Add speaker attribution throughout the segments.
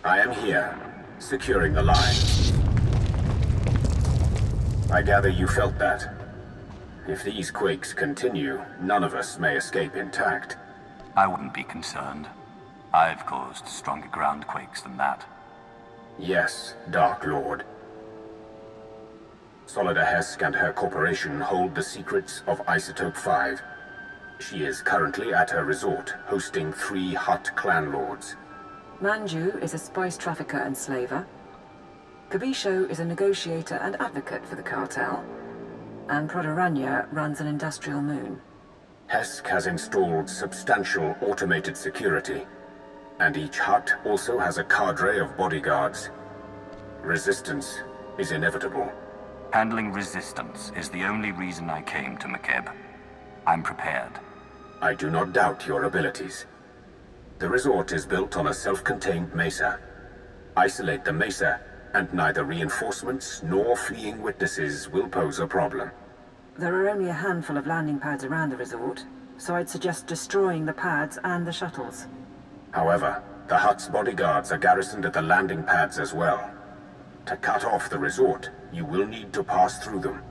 Speaker 1: I am here, securing the line. I gather you felt that. If these quakes continue, none of us may escape intact.
Speaker 2: I wouldn't be concerned. I've caused stronger ground quakes than that.
Speaker 1: Yes, Dark Lord. SWTOR Hesk and her corporation hold the secrets of Isotope 5. She is currently at her resort, hosting 3 Hutt clan lords.
Speaker 3: Manju is a spice trafficker and slaver. Kabisho is a negotiator and advocate for the cartel. And Prodoranya runs an industrial moon.
Speaker 1: Hesk has installed substantial automated security, and each hut also has a cadre of bodyguards. Resistance is inevitable.
Speaker 2: Handling resistance is the only reason I came to McKeb. I'm prepared.
Speaker 1: I do not doubt your abilities. The resort is built on a self-contained mesa. Isolate the mesa, and neither reinforcements nor fleeing witnesses will pose a problem.
Speaker 3: There are only a handful of landing pads around the resort, so I'd suggest destroying the pads and the shuttles.
Speaker 1: However, the Hutt's bodyguards are garrisoned at the landing pads as well. To cut off the resort, you will need to pass through them.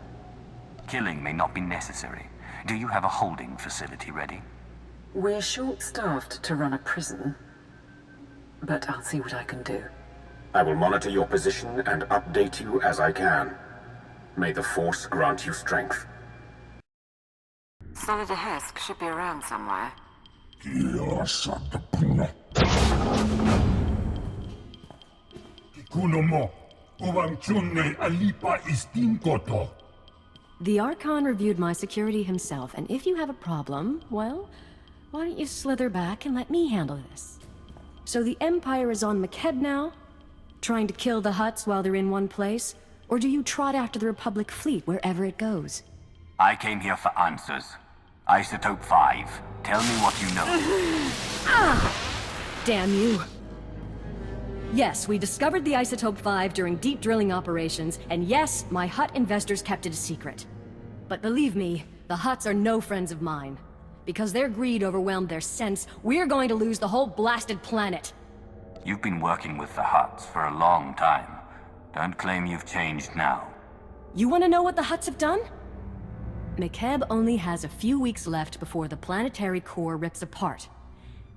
Speaker 2: Killing may not be necessary. Do you have a holding facility ready?
Speaker 3: We're short-staffed to run a prison, but I'll see what I can do.
Speaker 1: I will monitor your position and update you as I can. May the Force grant you strength.
Speaker 3: SWTOR Hesk should be around somewhere.
Speaker 4: The Archon reviewed my security himself, and if you have a problem, well, why don't you slither back and let me handle this? So the Empire is on McKeb now? Trying to kill the Hutts while they're in one place? Or do you trot after the Republic fleet wherever it goes?
Speaker 2: I came here for answers. Isotope 5. Tell me what you know.
Speaker 4: Damn you. Yes, we discovered the Isotope 5 during deep drilling operations, and yes, my Hutt investors kept it a secret. But believe me, the Hutts are no friends of mine. Because their greed overwhelmed their sense, we're going to lose the whole blasted planet.
Speaker 2: You've been working with the Hutts for a long time. Don't claim you've changed now.
Speaker 4: You want to know what the Hutts have done? McKeb only has a few weeks left before the planetary core rips apart.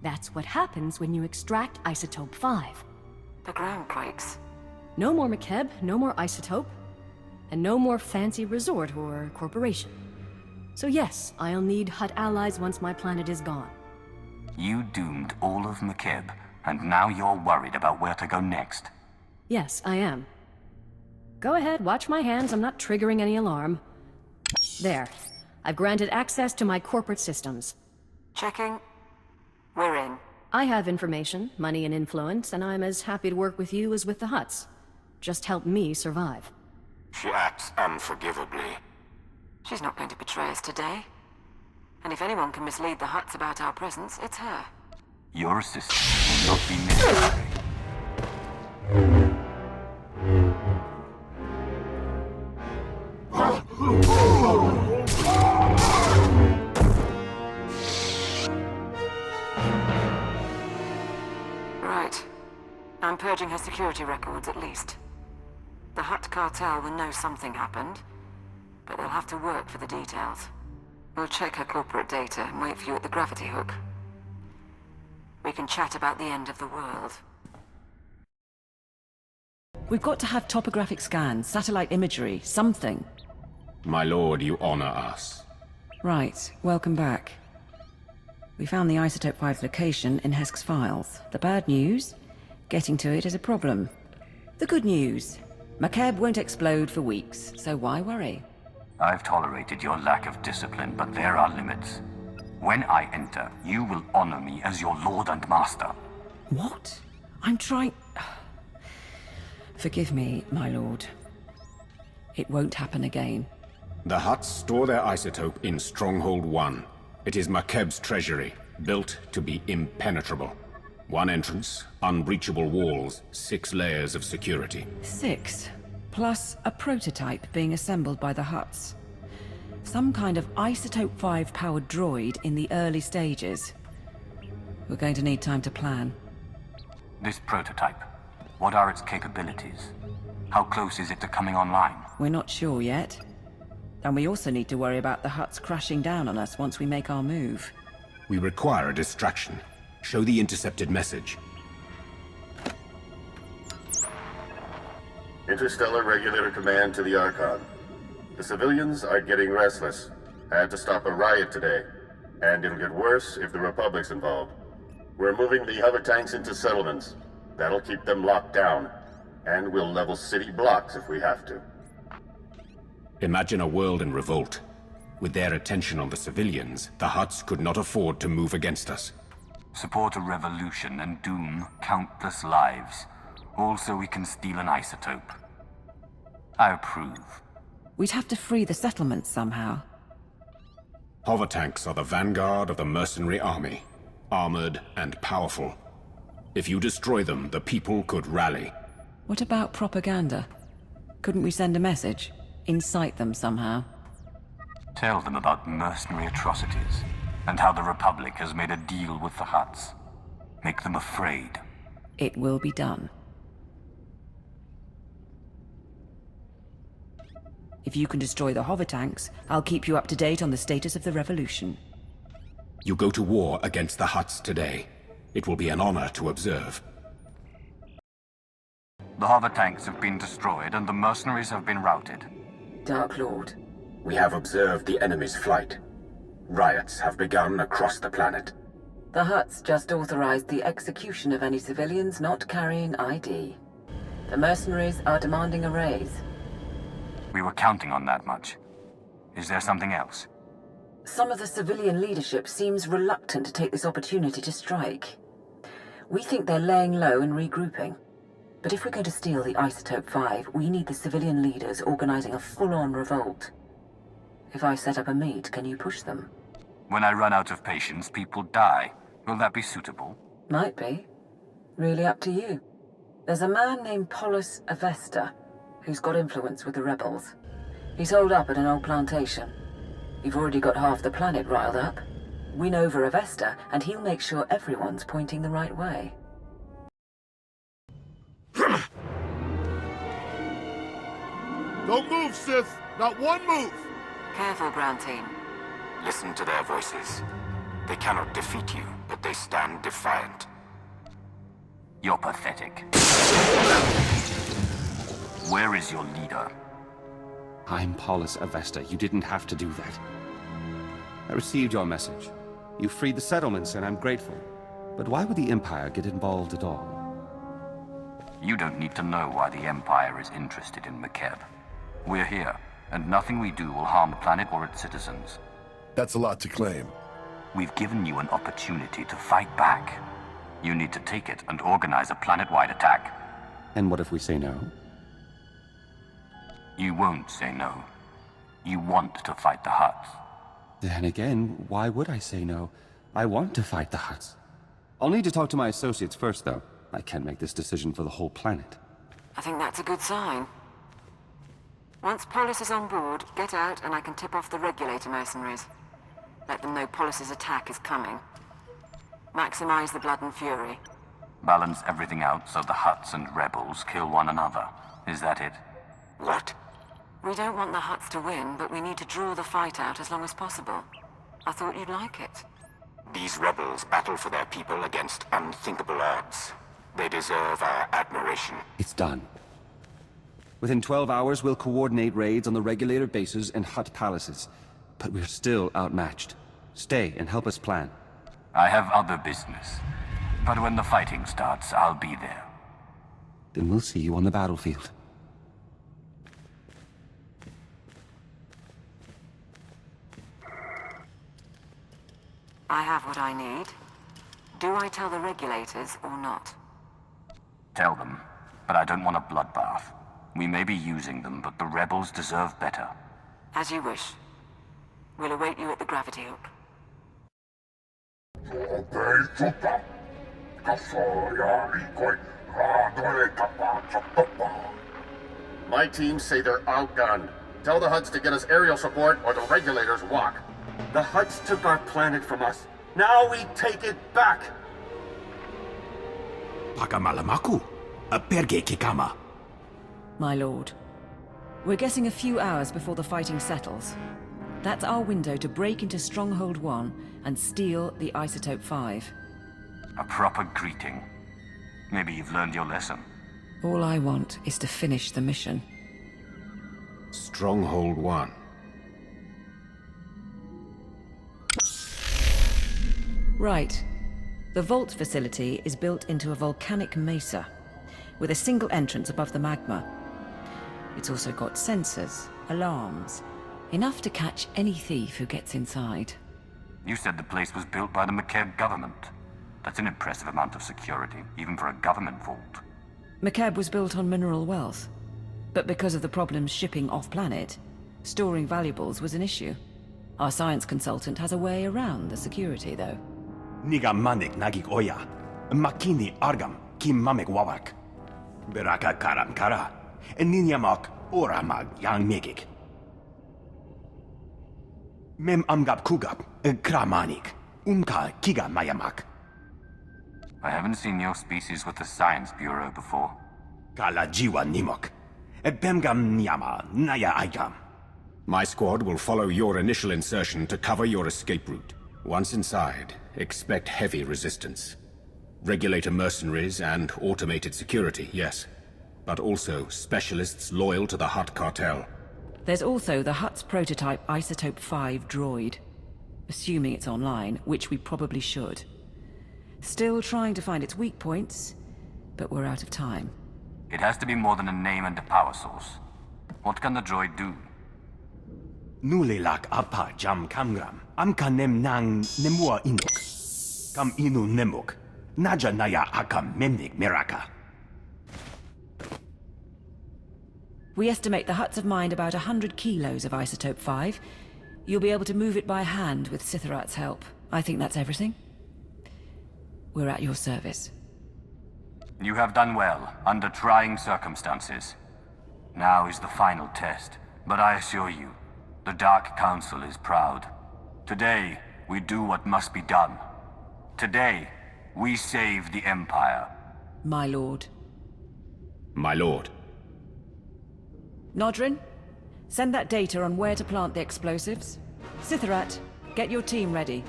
Speaker 4: That's what happens when you extract Isotope 5.
Speaker 3: The ground quakes.
Speaker 4: No more McKeb, no more Isotope, and no more fancy resort or corporation. So yes, I'll need Hutt allies once my planet is gone.
Speaker 2: You doomed all of McKeb, and now you're worried about where to go next.
Speaker 4: Yes, I am. Go ahead, watch my hands, I'm not triggering any alarm. There. I've granted access to my corporate systems.
Speaker 3: Checking. We're in.
Speaker 4: I have information, money and influence, and I'm as happy to work with you as with the Hutts. Just help me survive.
Speaker 1: She acts unforgivably.
Speaker 3: She's not going to betray us today. And if anyone can mislead the Hutts about our presence, it's her.
Speaker 2: Your assistance will not be necessary.
Speaker 3: Right. I'm purging her security records, at least. The Hutt Cartel will know something happened, but they'll have to work for the details. We'll check her corporate data and wait for you at the gravity hook. We can chat about the end of the world.
Speaker 5: We've got to have topographic scans, satellite imagery, something.
Speaker 1: My lord, you honor us.
Speaker 5: Right, welcome back. We found the Isotope 5 location in Hesk's files. The bad news? Getting to it is a problem. The good news? McKeb won't explode for weeks, so why worry?
Speaker 2: I've tolerated your lack of discipline, but there are limits. When I enter, you will honor me as your lord and master.
Speaker 5: What? I'm trying... Forgive me, my lord. It won't happen again.
Speaker 1: The Hutts store their isotope in Stronghold 1. It is McKeb's treasury, built to be impenetrable. One entrance, unbreachable walls, 6 layers of security.
Speaker 5: 6? Plus a prototype being assembled by the Hutts. Some kind of Isotope 5-powered droid in the early stages. We're going to need time to plan.
Speaker 2: This prototype, What are its capabilities? How close is it to coming online?
Speaker 5: We're not sure yet. And we also need to worry about the Hutts crashing down on us once we make our move.
Speaker 1: We require a distraction. Show the intercepted message.
Speaker 6: Interstellar Regulator Command to the Archon. The civilians are getting restless. Had to stop a riot today. And it'll get worse if the Republic's involved. We're moving the hover tanks into settlements. That'll keep them locked down. And we'll level city blocks if we have to.
Speaker 1: Imagine a world in revolt. With their attention on the civilians, the Hutts could not afford to move against us.
Speaker 2: Support a revolution and doom countless lives. Also, we can steal an isotope. I approve.
Speaker 5: We'd have to free the settlements somehow.
Speaker 1: Hover tanks are the vanguard of the mercenary army. Armored and powerful. If you destroy them, the people could rally.
Speaker 5: What about propaganda? Couldn't we send a message? Incite them somehow?
Speaker 2: Tell them about mercenary atrocities, and how the Republic has made a deal with the Hutts. Make them afraid.
Speaker 5: It will be done. If you can destroy the hover tanks, I'll keep you up to date on the status of the revolution.
Speaker 1: You go to war against the Hutts today. It will be an honor to observe.
Speaker 2: The hover tanks have been destroyed, and the mercenaries have been routed.
Speaker 3: Dark Lord.
Speaker 1: We have observed the enemy's flight. Riots have begun across the planet.
Speaker 3: The Hutts just authorized the execution of any civilians not carrying ID. The mercenaries are demanding a raise.
Speaker 2: We were counting on that much. Is there something else?
Speaker 3: Some of the civilian leadership seems reluctant to take this opportunity to strike. We think they're laying low and regrouping. But if we're going to steal the Isotope 5, we need the civilian leaders organizing a full-on revolt. If I set up a meet, can you push them?
Speaker 2: When I run out of patience, people die. Will that be suitable?
Speaker 3: Might be. Really up to you. There's a man named Polis Avesta, who's got influence with the rebels. He's holed up at an old plantation. You've already got half the planet riled up. Win over Avesta, and he'll make sure everyone's pointing the right way.
Speaker 7: Don't move, Sith! Not one move!
Speaker 3: Careful, ground team.
Speaker 1: Listen to their voices. They cannot defeat you, but they stand defiant.
Speaker 2: You're pathetic. Where is your leader?
Speaker 8: I'm Polis Avesta. You didn't have to do that. I received your message. You freed the settlements, and I'm grateful. But why would the Empire get involved at all?
Speaker 2: You don't need to know why the Empire is interested in McKeb. We're here, and nothing we do will harm the planet or its citizens.
Speaker 7: That's a lot to claim.
Speaker 2: We've given you an opportunity to fight back. You need to take it and organize a planet-wide attack.
Speaker 8: And what if we say no?
Speaker 2: You won't say no. You want to fight the Hutts.
Speaker 8: Then again, why would I say no? I want to fight the Hutts. I'll need to talk to my associates first, though. I can't make this decision for the whole planet.
Speaker 3: I think that's a good sign. Once Polis is on board, get out and I can tip off the regulator mercenaries. Let them know Polis's attack is coming. Maximize the blood and fury.
Speaker 2: Balance everything out so the Hutts and rebels kill one another. Is that it?
Speaker 1: What?
Speaker 3: We don't want the Hutts to win, but we need to draw the fight out as long as possible. I thought you'd like it.
Speaker 1: These rebels battle for their people against unthinkable odds. They deserve our admiration.
Speaker 8: It's done. Within 12 hours, we'll coordinate raids on the regulator bases and Hutt palaces. But we're still outmatched. Stay and help us plan.
Speaker 2: I have other business. But when the fighting starts, I'll be there.
Speaker 8: Then we'll see you on the battlefield.
Speaker 3: I have what I need. Do I tell the regulators or not?
Speaker 2: Tell them, but I don't want a bloodbath. We may be using them, but the rebels deserve better.
Speaker 3: As you wish. We'll await you at the gravity hook.
Speaker 6: My teams say they're outgunned. Tell the Hutts to get us aerial support or the regulators walk.
Speaker 9: The Hutts took our planet from us. Now we take it back!
Speaker 1: Pagamalamaku.
Speaker 10: Perché Kikama?
Speaker 5: My lord. We're getting a few hours before the fighting settles. That's our window to break into Stronghold 1 and steal the Isotope 5.
Speaker 2: A proper greeting. Maybe you've learned your lesson.
Speaker 5: All I want is to finish the mission.
Speaker 1: Stronghold 1.
Speaker 5: Right. The vault facility is built into a volcanic mesa, with a single entrance above the magma. It's also got sensors, alarms, enough to catch any thief who gets inside.
Speaker 2: You said the place was built by the McKeb government. That's an impressive amount of security, even for a government vault.
Speaker 5: McKeb was built on mineral wealth, but because of the problems shipping off-planet, storing valuables was an issue. Our science consultant has a way around the security, though.
Speaker 10: Niga manik nagik oya. Makini argam kim mamek wawak. Beraka karam kara. Ninyamak oramag yang megik. Mem amgab kugab kramanik. Unka kiga mayamak.
Speaker 2: I haven't seen your species with the Science Bureau before.
Speaker 10: Kala jiwa nimok. Bemgam nyama naya aigam.
Speaker 1: My squad will follow your initial insertion to cover your escape route. Once inside, expect heavy resistance. Regulator mercenaries and automated security, yes. But also specialists loyal to the Hutt Cartel.
Speaker 5: There's also the Hutt's prototype Isotope 5 droid. Assuming it's online, which we probably should. Still trying to find its weak points, but we're out of time.
Speaker 2: It has to be more than a name and a power source. What can the droid do?
Speaker 10: Nulilak apa jam kamgram. Amka nem nang nemua inuk. Kam inu nemuk. Naja naya akam memnik miraka.
Speaker 5: We estimate the Hutts have mined about 100 kilos of Isotope 5. You'll be able to move it by hand with Sitharat's help. I think that's everything. We're at your service.
Speaker 2: You have done well, under trying circumstances. Now is the final test, but I assure you, the Dark Council is proud. Today, we do what must be done. Today, we save the Empire.
Speaker 5: My lord.
Speaker 1: My lord.
Speaker 5: Nodrin, send that data on where to plant the explosives. Sitharat, get your team ready.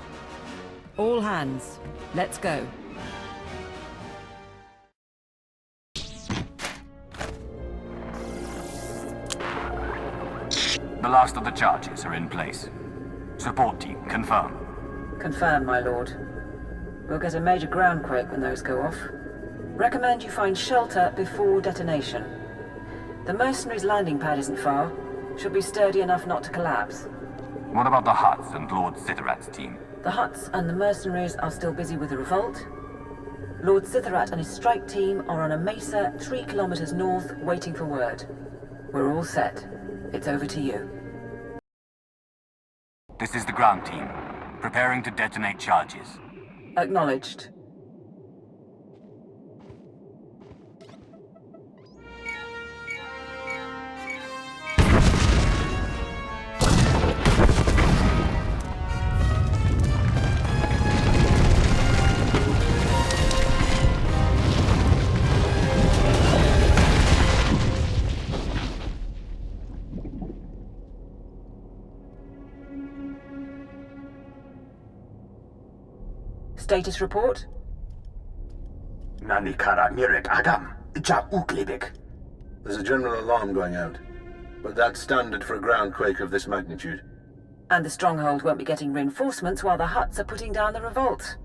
Speaker 5: All hands, let's go.
Speaker 2: The last of the charges are in place. Support team, confirm.
Speaker 5: Confirm, my lord. We'll get a major groundquake when those go off. Recommend you find shelter before detonation. The mercenaries' landing pad isn't far. Should be sturdy enough not to collapse.
Speaker 2: What about the Hutts and Lord Sitharat's team?
Speaker 5: The Hutts and the mercenaries are still busy with the revolt. Lord Sitharat and his strike team are on a mesa 3 kilometers north, waiting for word. We're all set. It's over to you.
Speaker 2: This is the ground team, preparing to detonate charges.
Speaker 5: Acknowledged. Status report?
Speaker 10: Nanikara mirek agam. Ja uklibik.
Speaker 11: There's a general alarm going out, but that's standard for a groundquake of this magnitude.
Speaker 5: And the Stronghold won't be getting reinforcements while the Hutts are putting down the revolt.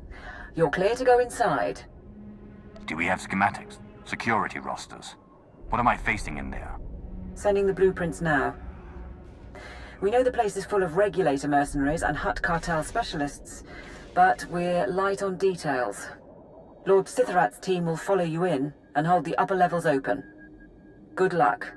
Speaker 5: You're clear to go inside.
Speaker 2: Do we have schematics? Security rosters? What am I facing in there?
Speaker 5: Sending the blueprints now. We know the place is full of regulator mercenaries and Hutt Cartel specialists, but we're light on details. Lord Sitharat's team will follow you in and hold the upper levels open. Good luck.